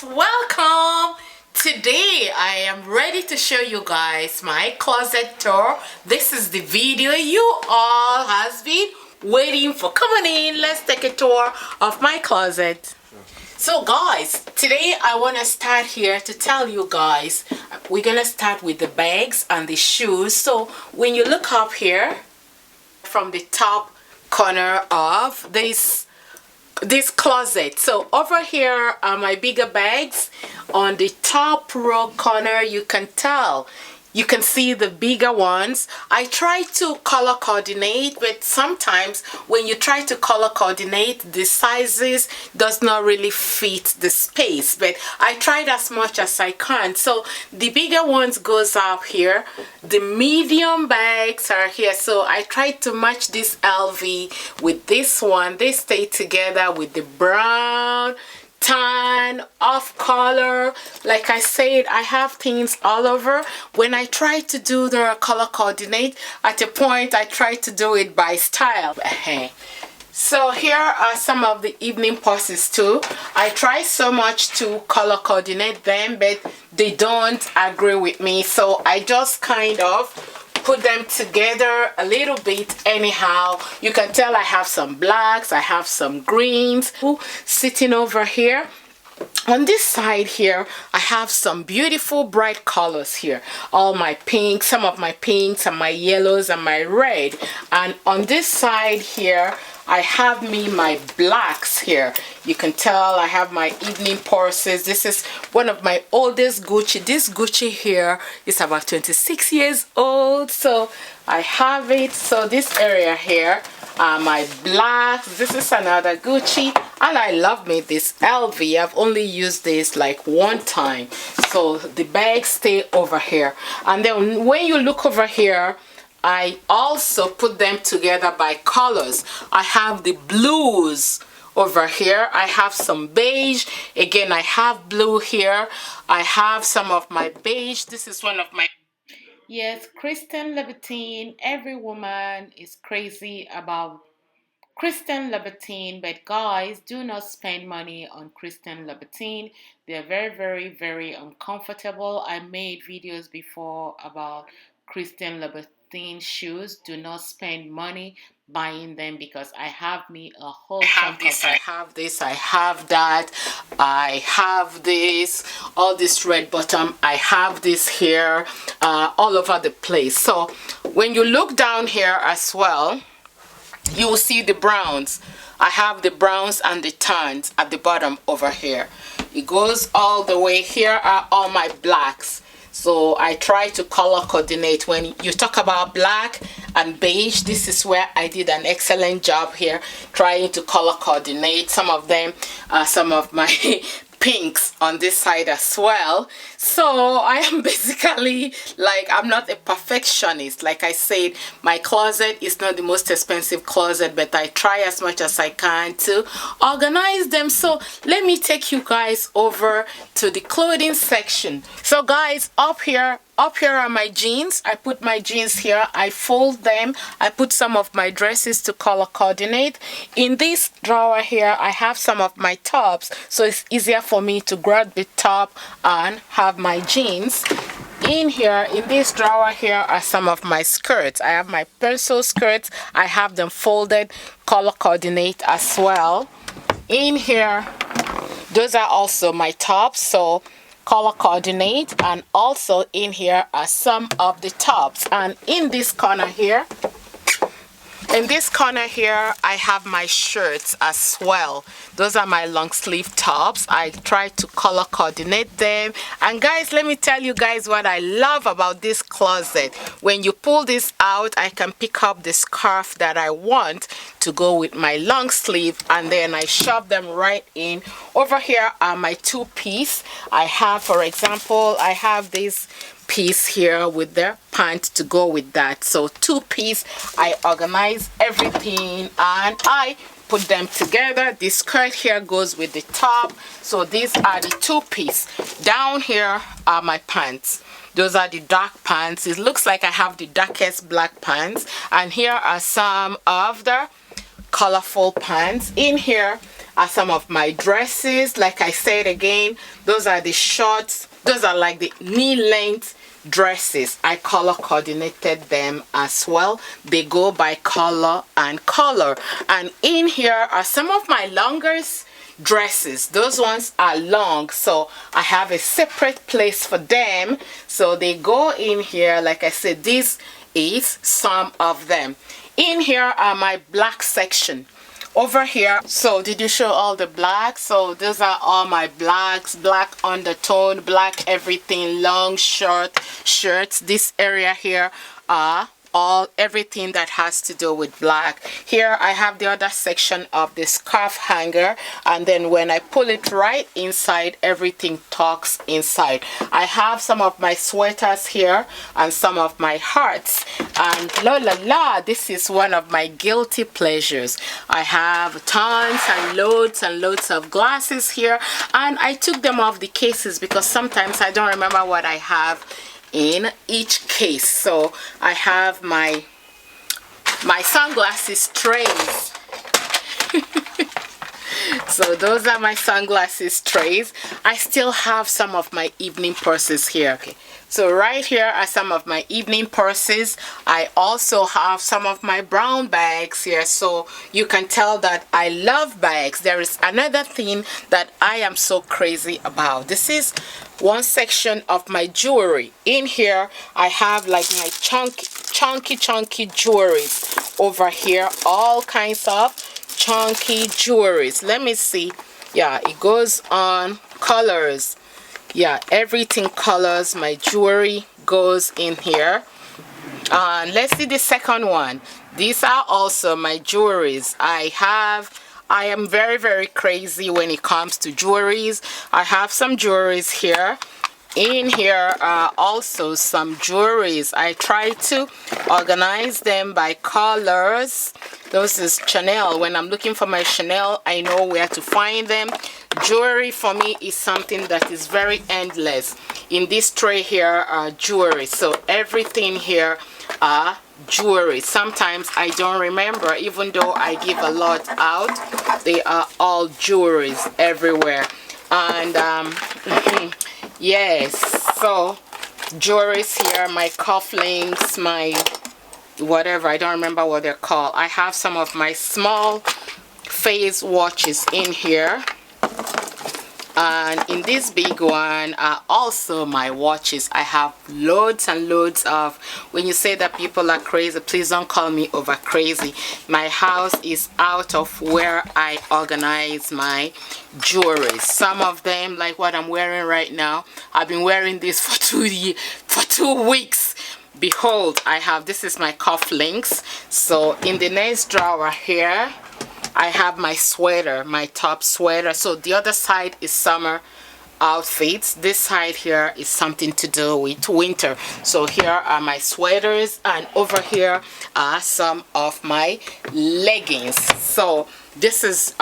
guys, welcome. Today I am ready to show you guys my closet tour. This is the video you all has been waiting for. Come on in, let's take a tour of my closet. So guys, today I want to start here to tell you guys, we're gonna start with the bags and the shoes. So when you look up here from the top corner of this closet, so over here are my bigger bags. On the top row corner, you can see the bigger ones. I try to color coordinate, but sometimes when you try to color coordinate, the sizes does not really fit the space, but I tried as much as I can. So the bigger ones goes up here, the medium bags are here, so I tried to match this LV with this one. They stay together with the brown, tan, off color. Like I said, I have things all over. When I try to do the color coordinate, at a point I try to do it by style. So here are some of the evening purses too. I try so much to color coordinate them, but they don't agree with me, so I just kind of put them together a little bit anyhow. You can tell I have some blacks, I have some greens sitting over here. On this side here, I have some beautiful bright colors here. All my pinks, some of my pinks and my yellows and my red. And on this side here, I have my blacks here. You can tell I have my evening purses. This is one of my oldest Gucci. This Gucci here is about 26 years old. So I have it. So this area here are my blacks. This is another Gucci. And I love this LV. I've only used this like one time. So the bags stay over here. And then when you look over here, I also put them together by colors. I have the blues over here. I have some beige. Again, I have blue here. I have some of my beige. This is one of my... Yes, Christian Louboutin. Every woman is crazy about Christian Louboutin, but guys, do not spend money on Christian Louboutin. They're very, very uncomfortable. I made videos before about Christian Louboutin shoes. Do not spend money buying them, because I have a whole chunk of... I have this, I have that, I have this, all this red bottom, I have this here, all over the place. So when you look down here as well, you will see the browns. I have the browns and the tans at the bottom over here. It goes all the way. Here are all my blacks. So I try to color coordinate. When you talk about black and beige, this is where I did an excellent job here, trying to color coordinate. Some of them, some of my pinks on this side as well. So I am basically like, I'm not a perfectionist. Like I said, my closet is not the most expensive closet, but I try as much as I can to organize them. So let me take you guys over to the clothing section. So guys, up here are my jeans. I put my jeans here, I fold them, I put some of my dresses to color coordinate. In this drawer here, I have some of my tops, so it's easier for me to grab the top and have my jeans. In here, in this drawer here, are some of my skirts. I have my pencil skirts, I have them folded, color coordinate as well. In here, those are also my tops, so color coordinate. And also in here are some of the tops. And in this corner here, I have my shirts as well. Those are my long sleeve tops. I try to color coordinate them. And guys, let me tell you guys what I love about this closet. When you pull this out, I can pick up the scarf that I want to go with my long sleeve, and then I shove them right in. Over here are my two-piece. I have, for example, I have this piece here with the pants to go with that. So two-piece, I organize everything and I put them together. The skirt here goes with the top. So these are the two-piece. Down here are my pants. Those are the dark pants. It looks like I have the darkest black pants. And here are some of the colorful pants. In here are some of my dresses. Like I said again, those are the shorts. Those are like the knee length dresses. I color coordinated them as well. They go by color and color. And in here are some of my longest dresses. Those ones are long, so I have a separate place for them. So they go in here. Like I said, this is some of them. In here are my black section. Over here, so did you show all the black? So those are all my blacks, black undertone, black everything, long short shirts. This area here are everything that has to do with black. Here I have the other section of the scarf hanger, and then when I pull it right inside, everything tucks inside. I have some of my sweaters here and some of my hearts, and la la la, this is one of my guilty pleasures. I have tons and loads of glasses here, and I took them off the cases because sometimes I don't remember what I have in each case. So I have my sunglasses trays. So those are my sunglasses trays. I still have some of my evening purses here. Okay, so right here are some of my evening purses. I also have some of my brown bags here, so you can tell that I love bags. There is another thing that I am so crazy about. This is one section of my jewelry. In here I have like my chunky jewelries over here, all kinds of chunky jewelries. Let me see. Yeah, it goes on colors. Yeah, everything colors. My jewelry goes in here. Let's see the second one. These are also my jewelries. I am very crazy when it comes to jewelries. I have some jewelries here. In here are also some jewelries. I try to organize them by colors. Those is Chanel. When I'm looking for my Chanel, I know where to find them. Jewelry for me is something that is very endless. In this tray here are jewelry. So everything here are jewelry. Sometimes I don't remember, even though I give a lot out. They are all jewelries everywhere. And yes, so jewelries here, my cufflinks, my whatever, I don't remember what they're called. I have some of my small face watches in here, and in this big one are also my watches. I have loads and loads of. When you say that people are crazy, please don't call me over crazy. My house is out of where I organize my jewelry. Some of them, like what I'm wearing right now, I've been wearing this for 2 weeks. Behold, I have, this is my cufflinks. So in the next drawer here I have my sweater, my top sweater. So the other side is summer outfits. This side here is something to do with winter. So here are my sweaters, and over here are some of my leggings. So this is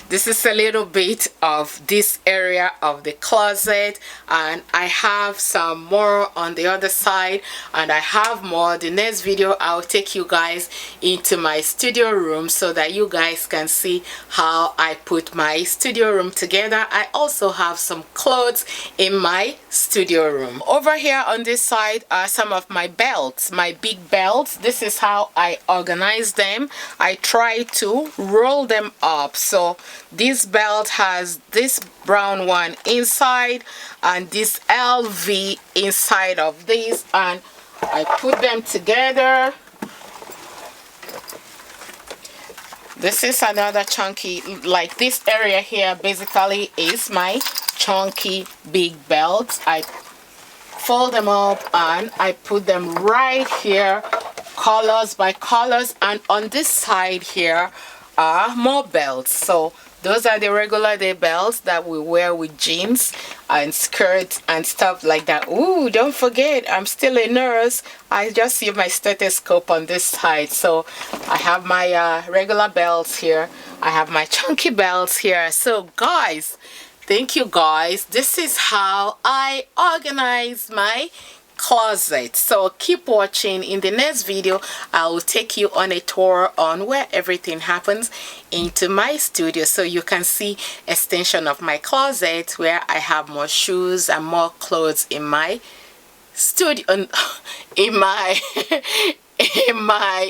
this is a little bit of this area of the closet, and I have some more on the other side, and I have more. The next video I'll take you guys into my studio room so that you guys can see how I put my studio room together. I also have some clothes in my studio room. Over here on this side are some of my belts, my big belts. This is how I organize them. I try to roll them up. So this belt has this brown one inside and this LV inside of this, and I put them together. This is another chunky, like this area here basically is my chunky big belts. I fold them up and I put them right here, colors by colors, and on this side here are more belts. So those are the regular day belts that we wear with jeans and skirts and stuff like that. Ooh, don't forget, I'm still a nurse. I just see my stethoscope on this side. So I have my regular belts here. I have my chunky belts here. So guys, thank you guys. This is how I organize my closet. So keep watching. In the next video, I will take you on a tour on where everything happens into my studio, so you can see extension of my closet where I have more shoes and more clothes in my studio, in my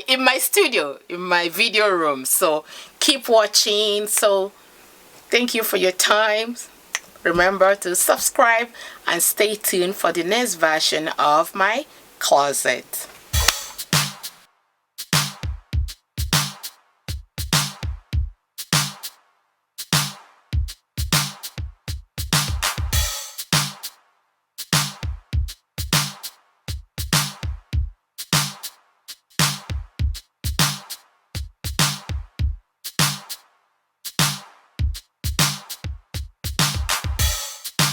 in my studio, in my video room. So keep watching. So thank you for your time. Remember to subscribe and stay tuned for the next version of my closet.